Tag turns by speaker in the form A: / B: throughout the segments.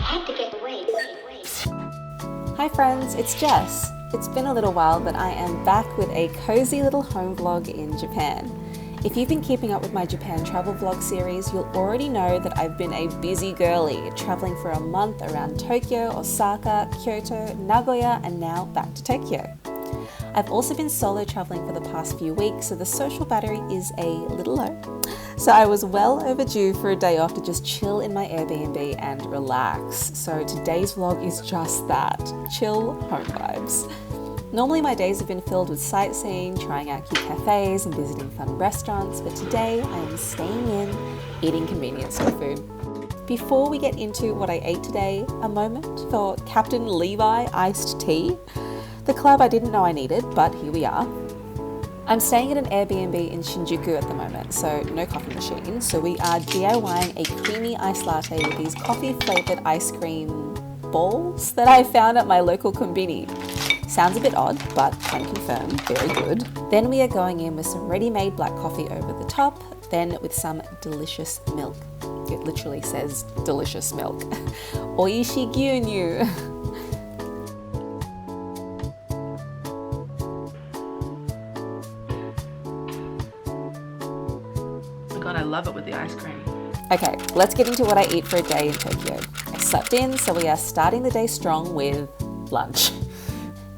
A: had to get away.
B: Hi friends, it's Jess. It's been a little while, but I am back with a cozy little home vlog in Japan. If you've been keeping up with my Japan travel vlog series, you'll already know that I've been a busy girly, traveling for a month around Tokyo, Osaka, Kyoto, Nagoya, and now back to Tokyo. I've also been solo traveling for the past few weeks, so the social battery is a little low. So I was well overdue for a day off to just chill in my Airbnb and relax. So today's vlog is just that, chill home vibes. Normally my days have been filled with sightseeing, trying out cute cafes and visiting fun restaurants, but today I am staying in, eating convenience store food. Before we get into what I ate today, a moment for Captain Levi iced tea. The club I didn't know I needed, but here we are. I'm staying at an Airbnb in Shinjuku at the moment, so no coffee machine. So we are DIYing a creamy iced latte with these coffee flavored ice cream balls that I found at my local konbini. Sounds a bit odd, but can confirm, very good. Then we are going in with some ready-made black coffee over the top, then with some delicious milk. It literally says delicious milk. Oishi gyunyu.
C: God, I love it with the ice cream.
B: Okay, let's get into what I eat for a day in Tokyo. I slept in, so we are starting the day strong with lunch.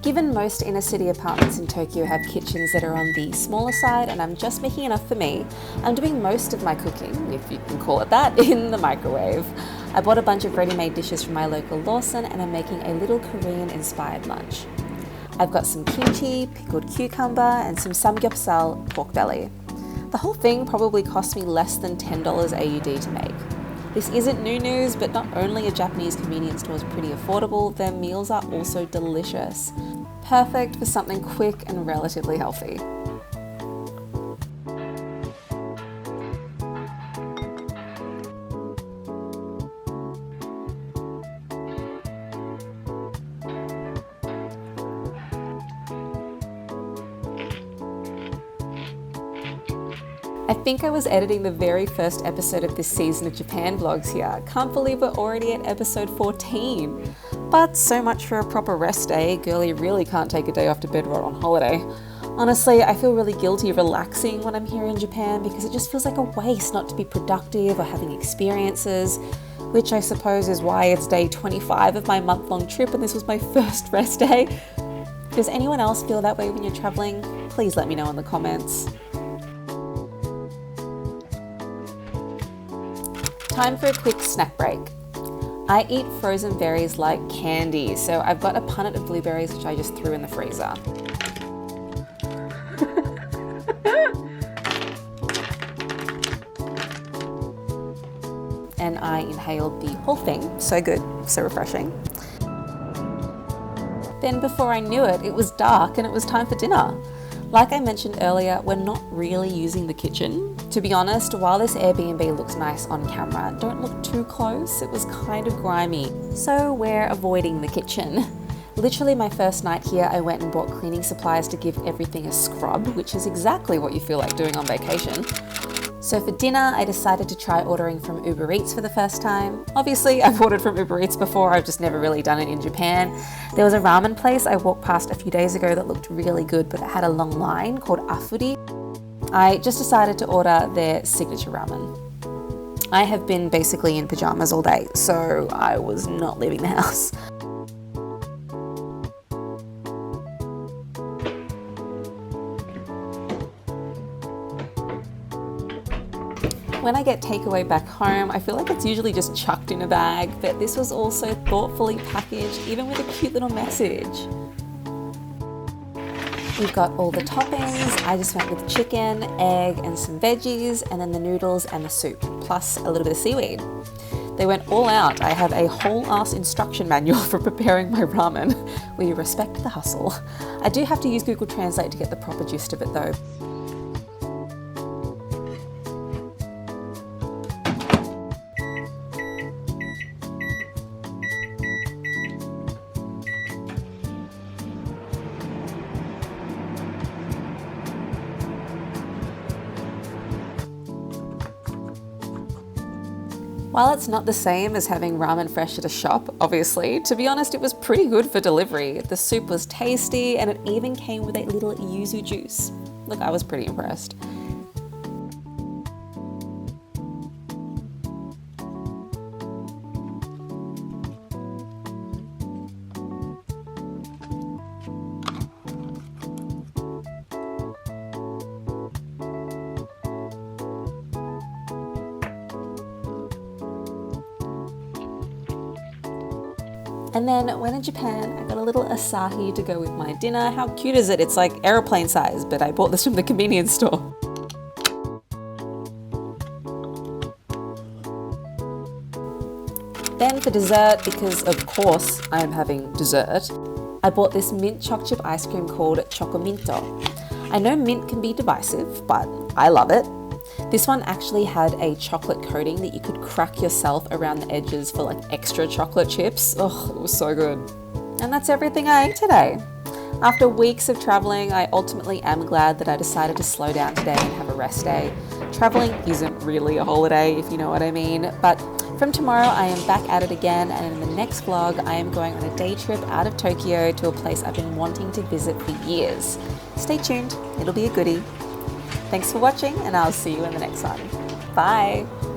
B: Given most inner city apartments in Tokyo have kitchens that are on the smaller side and I'm just making enough for me, I'm doing most of my cooking, if you can call it that, in the microwave. I bought a bunch of ready-made dishes from my local Lawson and I'm making a little Korean-inspired lunch. I've got some kimchi, pickled cucumber, and some samgyeopsal pork belly. The whole thing probably cost me less than $10 AUD to make. This isn't new news, but not only are Japanese convenience stores pretty affordable, their meals are also delicious. Perfect for something quick and relatively healthy. I think I was editing the very first episode of this season of Japan vlogs here. Can't believe we're already at episode 14. But so much for a proper rest day. Girlie really can't take a day off to bed rot on holiday. Honestly, I feel really guilty relaxing when I'm here in Japan because it just feels like a waste not to be productive or having experiences, which I suppose is why it's day 25 of my month-long trip and this was my first rest day. Does anyone else feel that way when you're traveling? Please let me know in the comments. Time for a quick snack break. I eat frozen berries like candy, so I've got a punnet of blueberries which I just threw in the freezer. And I inhaled the whole thing. So good, so refreshing. Then before I knew it, it was dark and it was time for dinner. Like I mentioned earlier, we're not really using the kitchen. To be honest, while this Airbnb looks nice on camera, don't look too close, it was kind of grimy. So we're avoiding the kitchen. Literally my first night here, I went and bought cleaning supplies to give everything a scrub, which is exactly what you feel like doing on vacation. So for dinner, I decided to try ordering from Uber Eats for the first time. Obviously, I've ordered from Uber Eats before, I've just never really done it in Japan. There was a ramen place I walked past a few days ago that looked really good, but it had a long line called Afuri. I just decided to order their signature ramen. I have been basically in pajamas all day, so I was not leaving the house. When I get takeaway back home, I feel like it's usually just chucked in a bag, but this was also thoughtfully packaged, even with a cute little message. We've got all the toppings. I just went with chicken, egg, and some veggies, and then the noodles and the soup, plus a little bit of seaweed. They went all out. I have a whole-ass instruction manual for preparing my ramen. We respect the hustle. I do have to use Google Translate to get the proper gist of it though. While it's not the same as having ramen fresh at a shop, obviously, to be honest, it was pretty good for delivery. The soup was tasty and it even came with a little yuzu juice. Look, I was pretty impressed. And then when in Japan, I got a little asahi to go with my dinner. How cute is it? It's like aeroplane size, but I bought this from the convenience store. Then for dessert, because of course I am having dessert, I bought this mint choc chip ice cream called Chocominto. I know mint can be divisive, but I love it. This one actually had a chocolate coating that you could crack yourself around the edges for like extra chocolate chips. Oh, it was so good. And that's everything I ate today. After weeks of traveling, I ultimately am glad that I decided to slow down today and have a rest day. Traveling isn't really a holiday, if you know what I mean, but from tomorrow I am back at it again, and in the next vlog I am going on a day trip out of Tokyo to a place I've been wanting to visit for years. Stay tuned, it'll be a goodie. Thanks for watching, and I'll see you in the next one. Bye!